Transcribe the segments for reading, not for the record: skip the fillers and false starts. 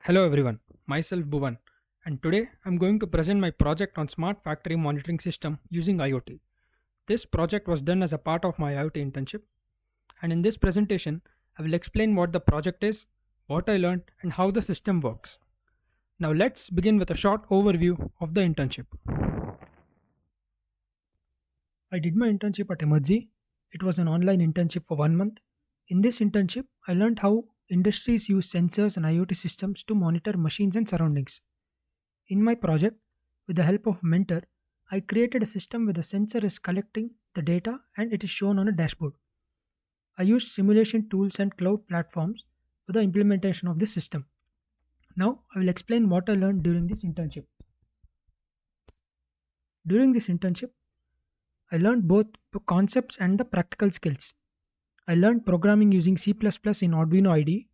Hello everyone, myself Bhuvan, and today I'm going to present my project on smart factory monitoring system using IoT. This project was done as a part of my IoT internship, and in this presentation I will explain what the project is, what I learned, and how the system works. Now let's begin with a short overview of the internship. I did my internship at Emertxe. It was an online internship for 1 month. In this internship, I learned how industries use sensors and IoT systems to monitor machines and surroundings. In my project, with the help of a mentor, I created a system where the sensor is collecting the data and it is shown on a dashboard. I used simulation tools and cloud platforms for the implementation of this system. Now, I will explain what I learned during this internship. During this internship, I learned both the concepts and the practical skills. I learned programming using C++ in Arduino IDE.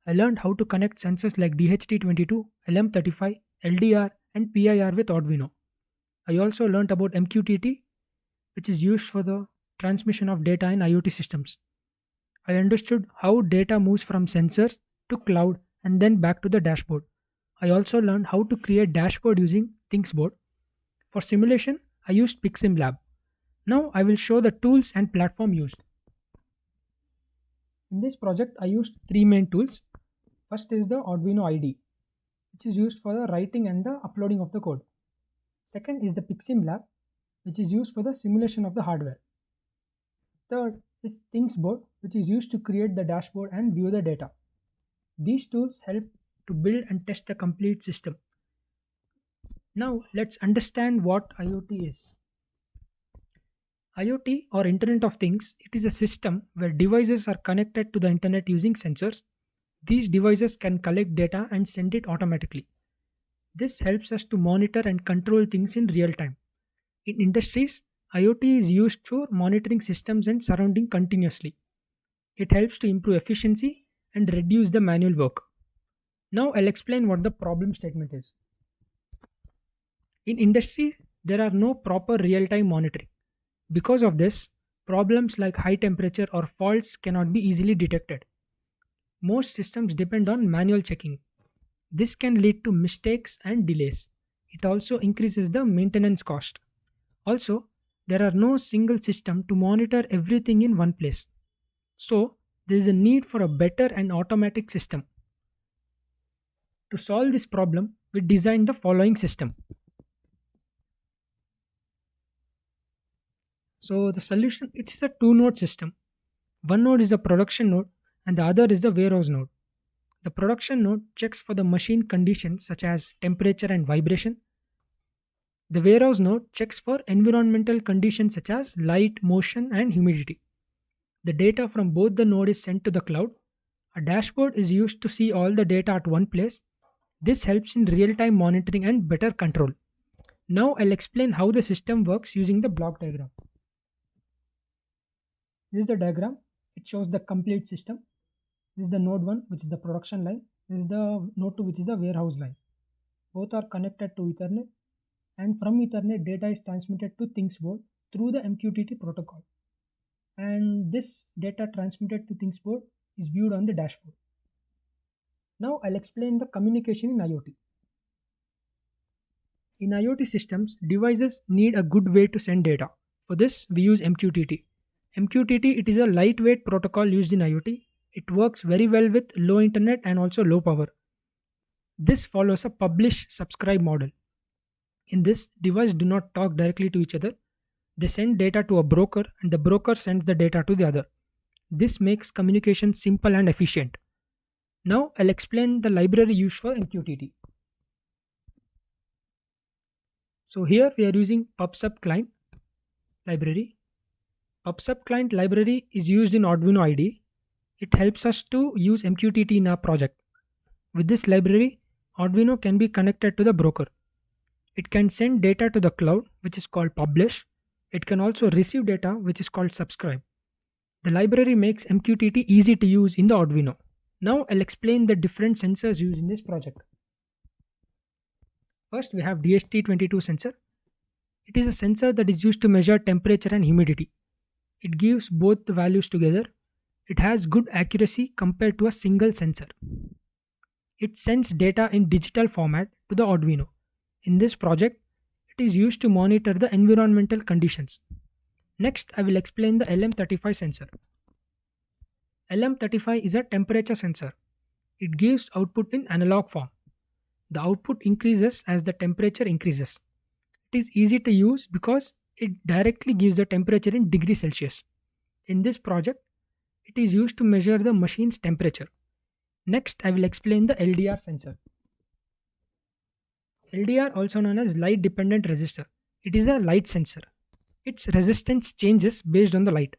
I learned how to connect sensors like DHT22, LM35, LDR, and PIR with Arduino. I also learned about MQTT, which is used for the transmission of data in IoT systems. I understood how data moves from sensors to cloud and then back to the dashboard. I also learned how to create dashboard using ThingsBoard. For simulation, I used PiximLab. Now I will show the tools and platform used. In this project, I used three main tools. First is the Arduino IDE, which is used for the writing and the uploading of the code. Second is the PiximLab, which is used for the simulation of the hardware. Third is ThingsBoard, which is used to create the dashboard and view the data. These tools help to build and test the complete system. Now let's understand what IoT is. IoT or Internet of Things, it is a system where devices are connected to the internet using sensors. These devices can collect data and send it automatically. This helps us to monitor and control things in real time. In industries, IoT is used for monitoring systems and surrounding continuously. It helps to improve efficiency and reduce the manual work. Now I'll explain what the problem statement is. In industry, there are no proper real-time monitoring. Because of this, problems like high temperature or faults cannot be easily detected. Most systems depend on manual checking. This can lead to mistakes and delays. It also increases the maintenance cost. Also, there are no single system to monitor everything in one place. So, there is a need for a better and automatic system. To solve this problem, we designed the following system. So the solution, it is a two-node system. One node is a production node and the other is the warehouse node. The production node checks for the machine conditions such as temperature and vibration. The warehouse node checks for environmental conditions such as light, motion, and humidity. The data from both the node is sent to the cloud. A dashboard is used to see all the data at one place. This helps in real-time monitoring and better control. Now I'll explain how the system works using the block diagram. This is the diagram. It shows the complete system. This is the node 1, which is the production line. This is the node 2, which is the warehouse line. Both are connected to Ethernet, and from Ethernet data is transmitted to ThingsBoard through the MQTT protocol. And this data transmitted to ThingsBoard is viewed on the dashboard. Now I'll explain the communication in IoT. In IoT systems, devices need a good way to send data. For this, we use MQTT. MQTT, it is a lightweight protocol used in IoT. It works very well with low internet and also low power. This follows a publish-subscribe model. In this, devices do not talk directly to each other. They send data to a broker and the broker sends the data to the other. This makes communication simple and efficient. Now I'll explain the library used for MQTT. So here we are using PubSub client library. PubSub client library is used in Arduino IDE. It helps us to use MQTT in our project. With this library, Arduino can be connected to the broker. It can send data to the cloud, which is called publish. It can also receive data, which is called subscribe. The library makes MQTT easy to use in the Arduino. Now I'll explain the different sensors used in this project. First, we have DHT22 sensor. It is a sensor that is used to measure temperature and humidity. It gives both the values together. It has good accuracy compared to a single sensor. It sends data in digital format to the Arduino. In this project, it is used to monitor the environmental conditions. Next, I will explain the LM35 sensor. LM35 is a temperature sensor. It gives output in analog form. The output increases as the temperature increases. It is easy to use because it directly gives the temperature in degrees Celsius. In this project, it is used to measure the machine's temperature. Next, I will explain the LDR sensor. LDR, also known as light dependent resistor. It is a light sensor. Its resistance changes based on the light.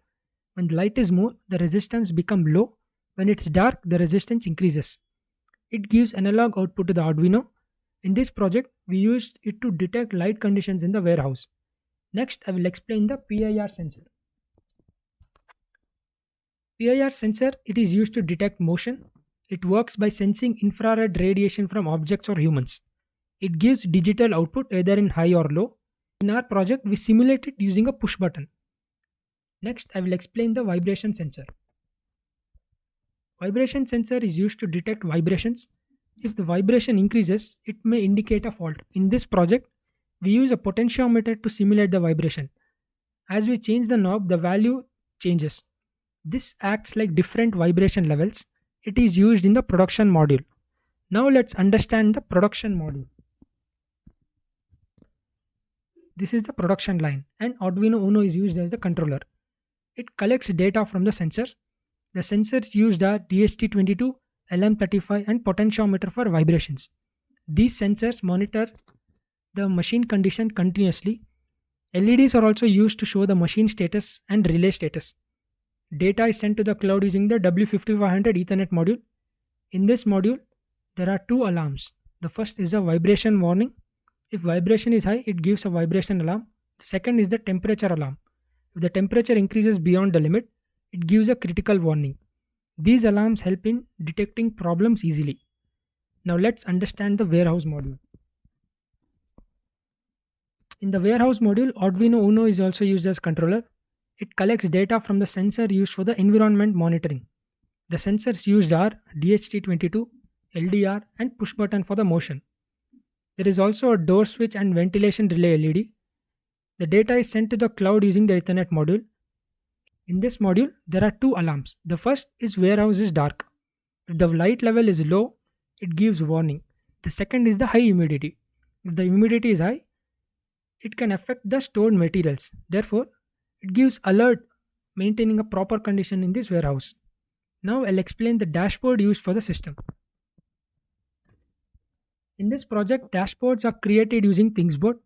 When the light is more, the resistance becomes low. When it's dark, the resistance increases. It gives analog output to the Arduino. In this project, we used it to detect light conditions in the warehouse. Next, I will explain the PIR sensor. PIR sensor, it is used to detect motion. It works by sensing infrared radiation from objects or humans. It gives digital output either in high or low. In our project, we simulate it using a push button. Next, I will explain the vibration sensor. Vibration sensor is used to detect vibrations. If the vibration increases, it may indicate a fault. In this project, we use a potentiometer to simulate the vibration. As we change the knob, the value changes. This acts like different vibration levels. It is used in the production module. Now let's understand the production module. This is the production line, and Arduino Uno is used as the controller. It collects data from the sensors. The sensors used are DHT22, LM35 and potentiometer for vibrations. These sensors monitor the machine condition continuously. LEDs are also used to show the machine status and relay status. Data is sent to the cloud using the W5500 Ethernet module. In this module, there are two alarms. The first is a vibration warning. If vibration is high, it gives a vibration alarm. The second is the temperature alarm. If the temperature increases beyond the limit, it gives a critical warning. These alarms help in detecting problems easily. Now let's understand the warehouse module. In the warehouse module, Arduino Uno is also used as controller. It collects data from the sensor used for the environment monitoring. The sensors used are DHT22, LDR and push button for the motion. There is also a door switch and ventilation relay LED. The data is sent to the cloud using the Ethernet module. In this module, there are two alarms. The first is warehouse is dark. If the light level is low, it gives warning. The second is the high humidity. If the humidity is high, it can affect the stored materials. Therefore, it gives alert maintaining a proper condition in this warehouse. Now I'll explain the dashboard used for the system. In this project, dashboards are created using ThingsBoard.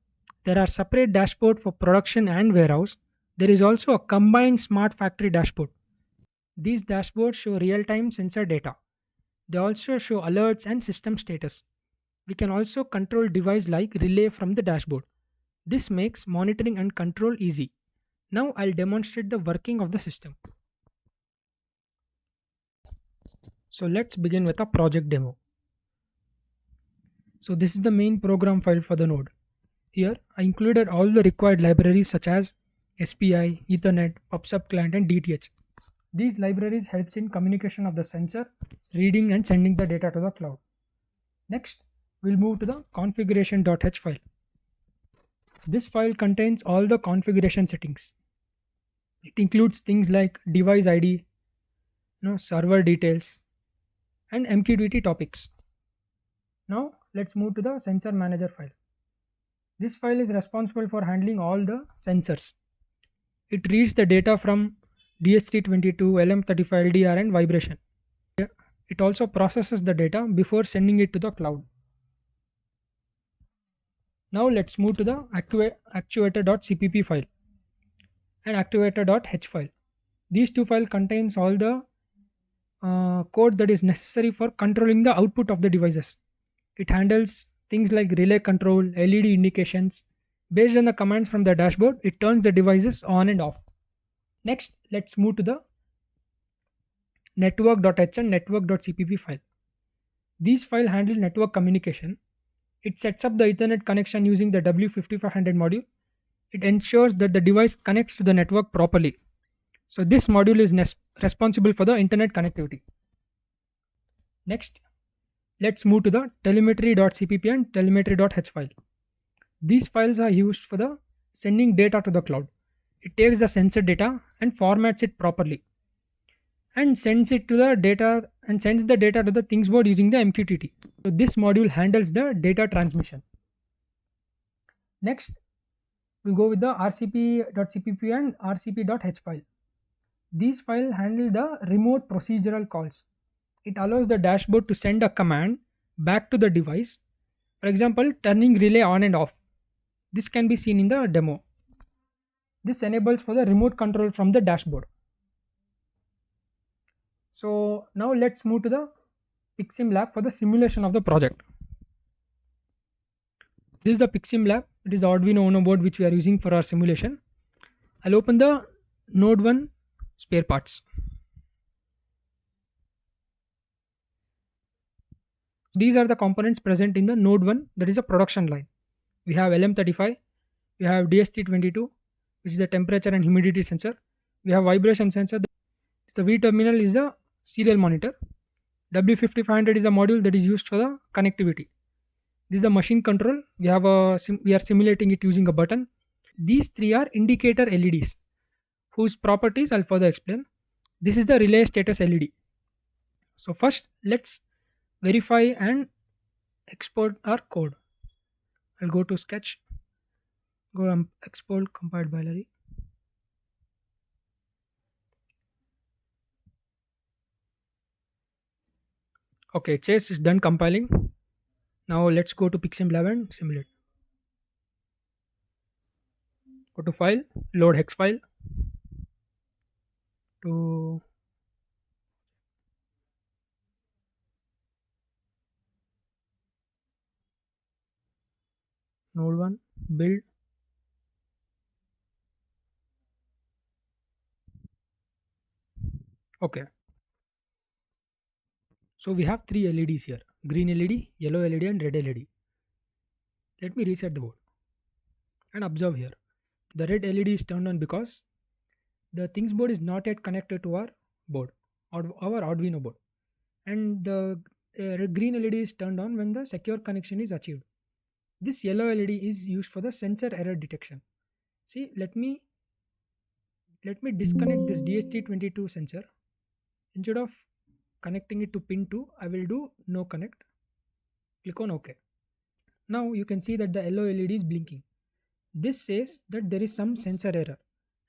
There are separate dashboards for production and warehouse. There is also a combined smart factory dashboard. These dashboards show real-time sensor data. They also show alerts and system status. We can also control device like relay from the dashboard. This makes monitoring and control easy. Now I'll demonstrate the working of the system. So let's begin with a project demo. So this is the main program file for the node. Here I included all the required libraries such as SPI, Ethernet, PubSub client and DTH. These libraries helps in communication of the sensor, reading and sending the data to the cloud. Next, we'll move to the configuration.h file. This file contains all the configuration settings. It includes things like device ID, server details, and MQTT topics. Now let's move to the sensor manager file. This file is responsible for handling all the sensors. It reads the data from DHT22, LM35, LDR and vibration. It also processes the data before sending it to the cloud. Now let's move to the actuator.cpp file and actuator.h file. These two files contains all the code that is necessary for controlling the output of the devices. It handles things like relay control, LED indications. Based on the commands from the dashboard, it turns the devices on and off. Next, let's move to the network.h and network.cpp file. These files handle network communication. It sets up the Ethernet connection using the W5500 module. It ensures that the device connects to the network properly. So this module is responsible for the internet connectivity. Next, Let's move to the telemetry.cpp and telemetry.h file. These files are used for the sending data to the cloud. It takes the sensor data and formats it properly and sends the data to the ThingsBoard using the MQTT. So this module handles the data transmission. Next, we'll go with the rcp.cpp and rcp.h file. These files handle the remote procedural calls. It allows the dashboard to send a command back to the device. For example, turning relay on and off. This can be seen in the demo. This enables for the remote control from the dashboard. So now let's move to the Pixim lab for the simulation of the project. This is the Pixim lab. It is the Arduino Uno board which we are using for our simulation. I'll open the Node 1 spare parts. These are the components present in the Node 1, that is a production line. We have LM35, we have DST22, which is the temperature and humidity sensor. We have vibration sensor. The V terminal is the serial monitor. W5500 is a module that is used for the connectivity. This is the machine control. We are simulating it using a button. These three are indicator LEDs, whose properties I'll further explain. This is the relay status LED. So first, let's verify and export our code. I'll go to sketch, go export compiled binary. Okay, it says it's done compiling. Now let's go to Pixim lab and simulate. Go to file, load hex file to node 1, build. Okay. So we have three LEDs here: green LED, yellow LED, and red LED. Let me reset the board and observe here. The red LED is turned on because the ThingsBoard is not yet connected to our board or our Arduino board, and the green LED is turned on when the secure connection is achieved. This yellow LED is used for the sensor error detection. See, let me disconnect this DST22 sensor. Instead of connecting it to pin 2, I will do no connect. Click on OK. Now you can see that the yellow LED is blinking. This says that there is some sensor error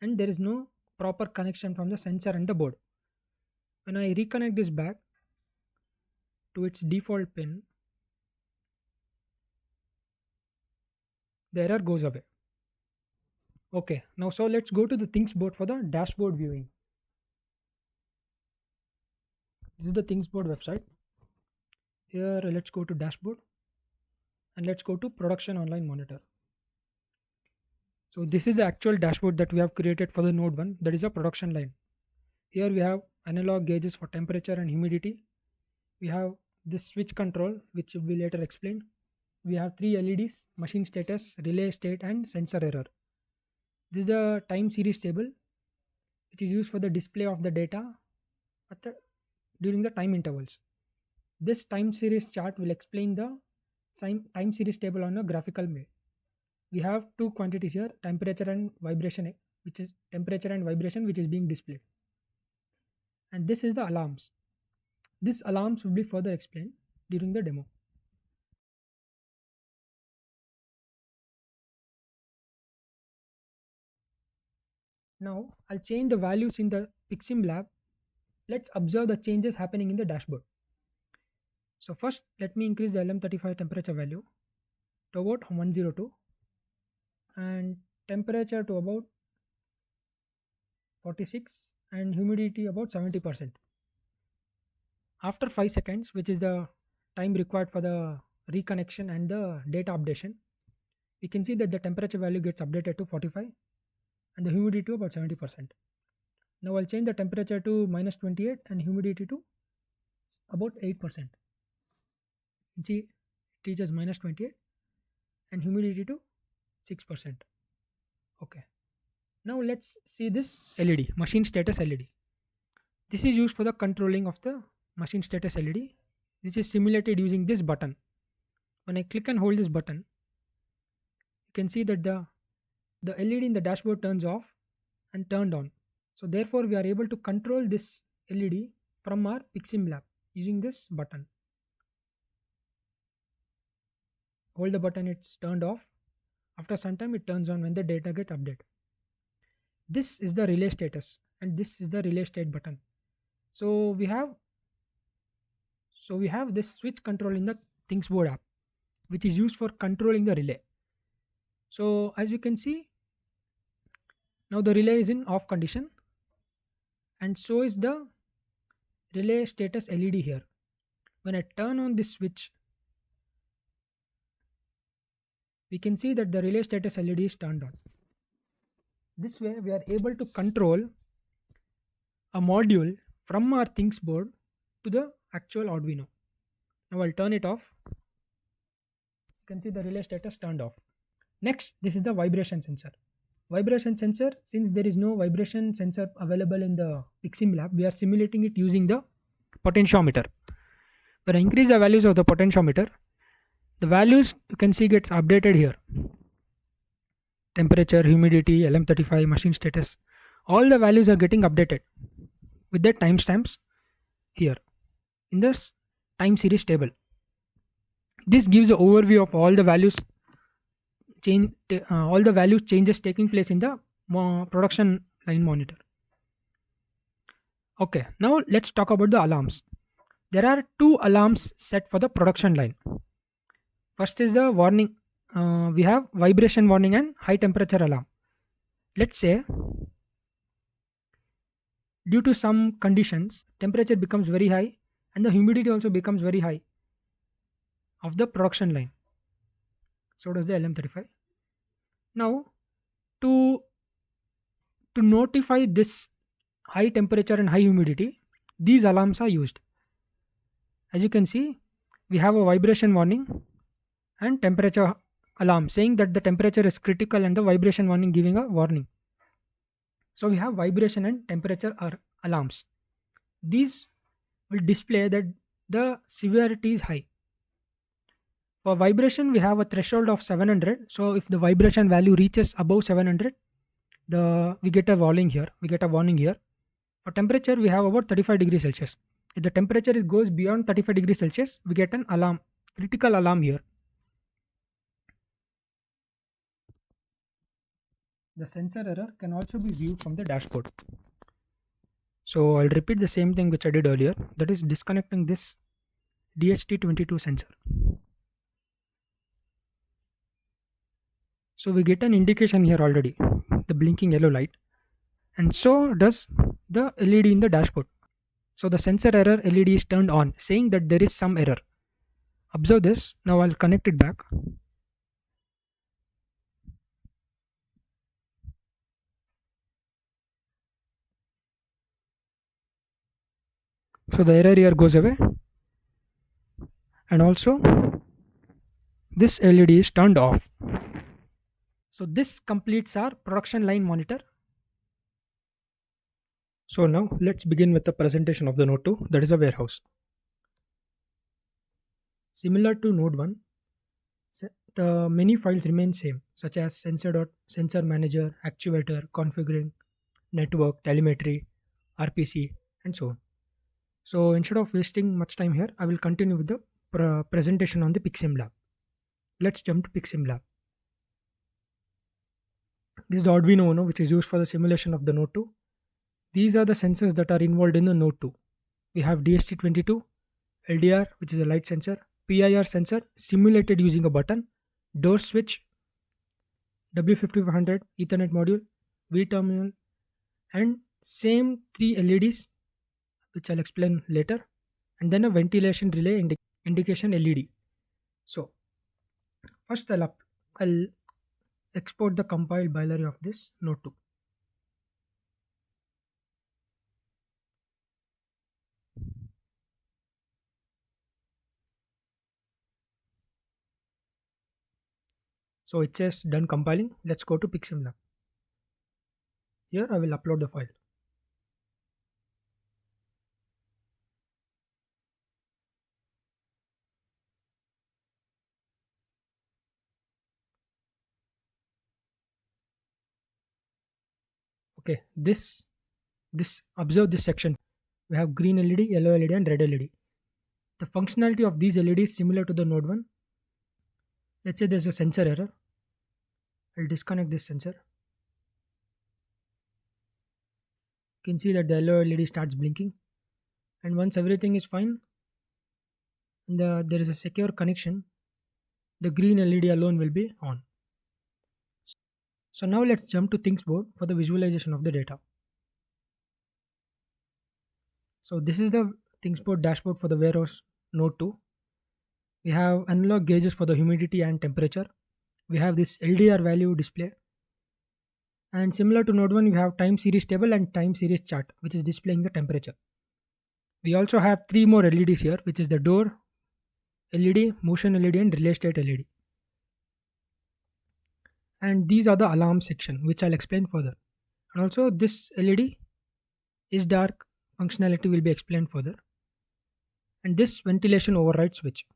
and there is no proper connection from the sensor and the board. When I reconnect this back to its default pin, the error goes away. Okay, now so let's go to the ThingsBoard for the dashboard viewing. This is the ThingsBoard website. Here let's go to dashboard and let's go to production online monitor. So this is the actual dashboard that we have created for the node 1, that is a production line. Here we have analog gauges for temperature and humidity. We have this switch control, which will be later explained. We have three LEDs: machine status, relay state, and sensor error. This is the time series table, which is used for the display of the data during the time intervals. This time series chart will explain the time series table on a graphical way. We have two quantities here: temperature and vibration, which is being displayed. And this is the alarms. These alarms will be further explained during the demo. Now I'll change the values in the Pixim lab. Let's observe the changes happening in the dashboard. So first, let me increase the LM35 temperature value to about 102 and temperature to about 46 and humidity about 70%. After 5 seconds, which is the time required for the reconnection and the data updation, we can see that the temperature value gets updated to 45 and the humidity to about 70%. Now I'll change the temperature to -28 and humidity to about 8%. You see, it reaches -28 and humidity to 6%. Okay. Now let's see this LED, machine status LED. This is used for the controlling of the machine status LED. This is simulated using this button. When I click and hold this button, you can see that the LED in the dashboard turns off and turned on. So therefore we are able to control this LED from our Pixim lab using this button. Hold the button, it's turned off. After some time it turns on when the data gets updated. This is the relay status and this is the relay state button. So we have this switch control in the ThingsBoard app, which is used for controlling the relay. So as you can see, now the relay is in off condition, and so is the relay status LED here. When I turn on this switch, we can see that the relay status LED is turned on. This way we are able to control a module from our ThingsBoard to the actual Arduino. Now I'll turn it off. You can see the relay status turned off. Next, this is the vibration sensor. Vibration sensor, since there is no vibration sensor available in the Pixim lab, we are simulating it using the potentiometer. When I increase the values of the potentiometer, the values you can see gets updated here. Temperature, humidity, LM35, machine status, all the values are getting updated with the timestamps here in this time series table. This gives an overview of all the values changes taking place in the production line monitor. Okay, now let's talk about the alarms. There are two alarms set for the production line. First is the warning. We have vibration warning and high temperature alarm. Let's say due to some conditions, temperature becomes very high and the humidity also becomes very high of the production line. So does the LM35. Now to notify this high temperature and high humidity, these alarms are used. As you can see, we have a vibration warning and temperature alarm saying that the temperature is critical and the vibration warning giving a warning. So we have vibration and temperature alarms. These will display that the severity is high. For vibration, we have a threshold of 700. So if the vibration value reaches above 700, we get a warning here. For temperature, we have about 35 degrees Celsius. If the temperature goes beyond 35 degrees Celsius, we get an alarm, critical alarm here. The sensor error can also be viewed from the dashboard. So I'll repeat the same thing which I did earlier, that is disconnecting this DHT22 sensor. So we get an indication here already, the blinking yellow light, and so does the LED in the dashboard. So the sensor error LED is turned on, saying that there is some error. Observe this. Now I'll connect it back. So the error here goes away, and also this LED is turned off. So this completes our production line monitor. So now let's begin with the presentation of the node 2, that is a warehouse. Similar to node 1, the many files remain same, such as sensor manager, actuator, configuring, network, telemetry, RPC, and so on. So instead of wasting much time here, I will continue with the presentation on the Pixim lab. Let's jump to Pixim lab. This is the Arduino Uno, which is used for the simulation of the node 2. These are the sensors that are involved in the node 2. We have DHT22, LDR, which is a light sensor, PIR sensor simulated using a button, door switch, W5500 Ethernet module, V terminal, and same 3 LEDs, which I'll explain later, and then a ventilation relay indication LED. So first I'll export the compiled binary of this node 2. So it says done compiling. Let's go to Pixim lab. Here I will upload the file. Okay, this observe this section. We have green LED, yellow LED, and red LED. The functionality of these LEDs is similar to the node 1. Let's say there's a sensor error. I'll disconnect this sensor. You can see that the yellow LED starts blinking. And once everything is fine and there is a secure connection, the green LED alone will be on. So now let's jump to ThingsBoard for the visualization of the data. So this is the ThingsBoard dashboard for the warehouse node 2. We have analog gauges for the humidity and temperature. We have this LDR value display. And similar to node 1, we have time series table and time series chart, which is displaying the temperature. We also have 3 more LEDs here, which is the door LED, motion LED, and relay state LED. And these are the alarm section, which I'll explain further. And also this LED is dark functionality will be explained further. And this ventilation override switch.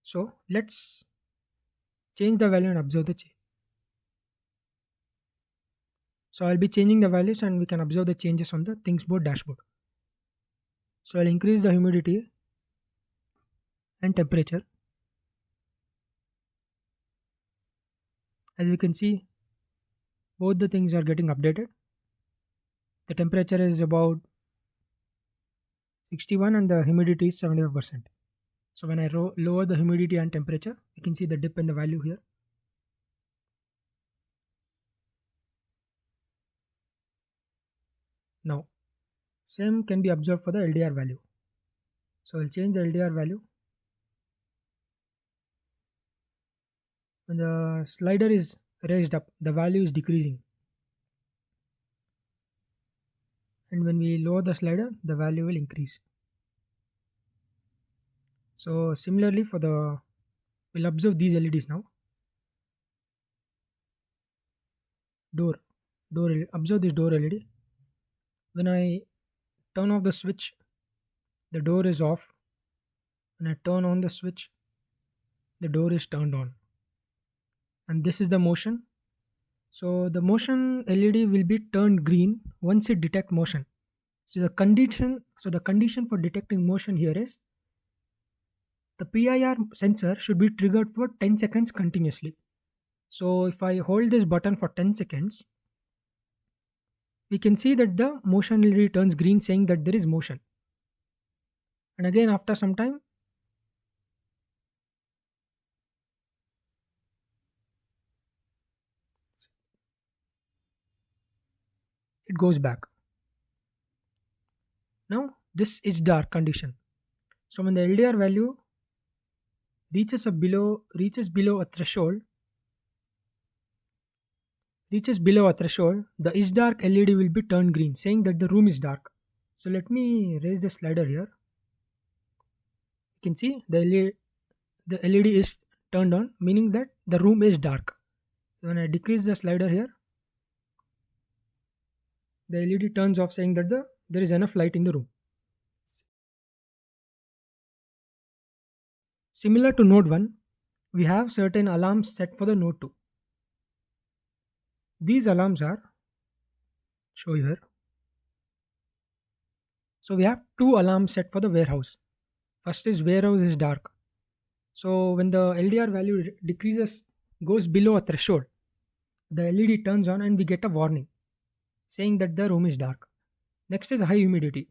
So let's change the value and observe the change. So I'll be changing the values and we can observe the changes on the ThingsBoard dashboard. So I'll increase the humidity and temperature. As we can see, both the things are getting updated. The temperature is about 61 and the humidity is 75%. So when I lower the humidity and temperature, you can see the dip in the value here. Now, same can be observed for the LDR value. So I'll change the LDR value. When the slider is raised up, the value is decreasing. And when we lower the slider, the value will increase. So similarly we'll observe these LEDs now. Observe this door LED. When I turn off the switch, the door is off. When I turn on the switch, the door is turned on. And this is the motion. So the motion LED will be turned green once it detects motion. So the condition for detecting motion here is the PIR sensor should be triggered for 10 seconds continuously. So if I hold this button for 10 seconds, we can see that the motion LED turns green saying that there is motion. And again after some time, it goes back. Now this is dark condition. So when the LDR value reaches below a threshold, the is dark LED will be turned green, saying that the room is dark. So let me raise the slider here. You can see the LED is turned on, meaning that the room is dark. When I decrease the slider here, the LED turns off, saying that there is enough light in the room. Similar to node 1, we have certain alarms set for the node 2. These alarms are show here. So we have 2 alarms set for the warehouse. First is warehouse is dark. So when the LDR value goes below a threshold, the LED turns on and we get a warning saying that the room is dark. Next is high humidity.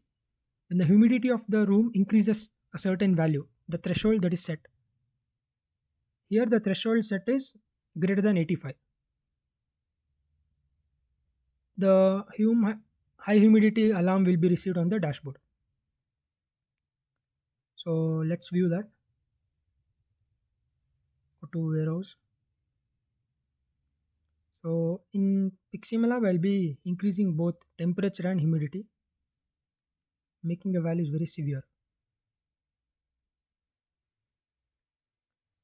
When the humidity of the room increases a certain value, the threshold that is set. Here the threshold set is greater than 85. The high humidity alarm will be received on the dashboard. So let's view that. Go to warehouse. So in Piximlab, I'll be increasing both temperature and humidity, making the values very severe.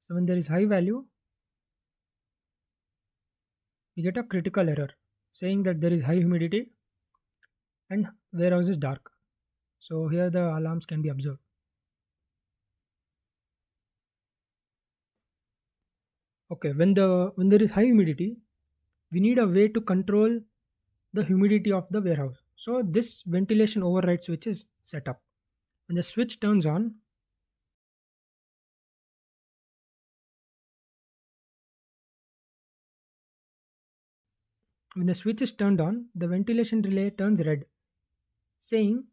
So when there is high value, we get a critical error saying that there is high humidity and warehouse is dark. So here the alarms can be observed. Okay, when there is high humidity, we need a way to control the humidity of the warehouse. So this ventilation override switch is set up. When the switch turns on, when the switch is turned on, the ventilation relay turns red, saying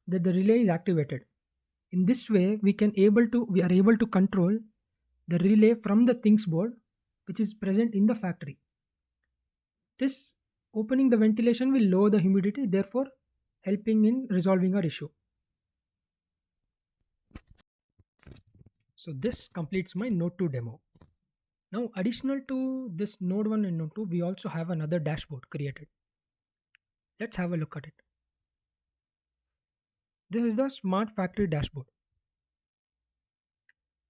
that the relay is activated. In this way, we are able to control the relay from the ThingsBoard, which is present in the factory. This opening the ventilation will lower the humidity, therefore helping in resolving our issue. So this completes my Node 2 demo. Now, additional to this Node 1 and Node 2, we also have another dashboard created. Let's have a look at it. This is the Smart Factory dashboard.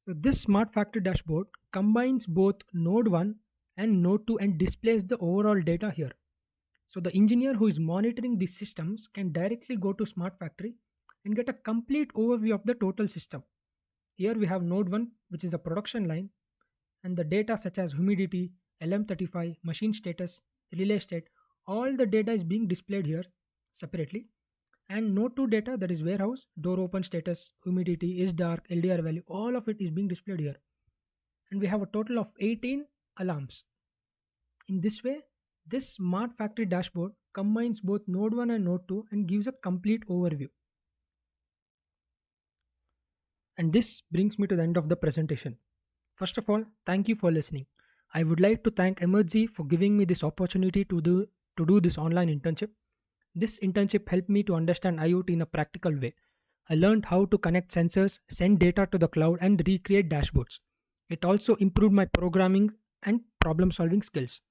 So this Smart Factory dashboard combines both Node 1 and Node 2 and displays the overall data here. So the engineer who is monitoring these systems can directly go to Smart Factory and get a complete overview of the total system. Here we have Node 1, which is the production line, and the data such as humidity, LM35, machine status, relay state, all the data is being displayed here separately. And Node 2 data, that is warehouse, door open status, humidity, is dark, LDR value, all of it is being displayed here. And we have a total of 18 alarms. In this way, this Smart Factory dashboard combines both Node 1 and Node 2 and gives a complete overview. And this brings me to the end of the presentation. First of all, thank you for listening. I would like to thank Emertxe for giving me this opportunity to do this online internship. This internship helped me to understand IoT in a practical way. I learned how to connect sensors, send data to the cloud, and recreate dashboards. It also improved my programming and problem solving skills.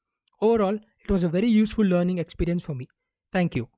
Overall, it was a very useful learning experience for me. Thank you.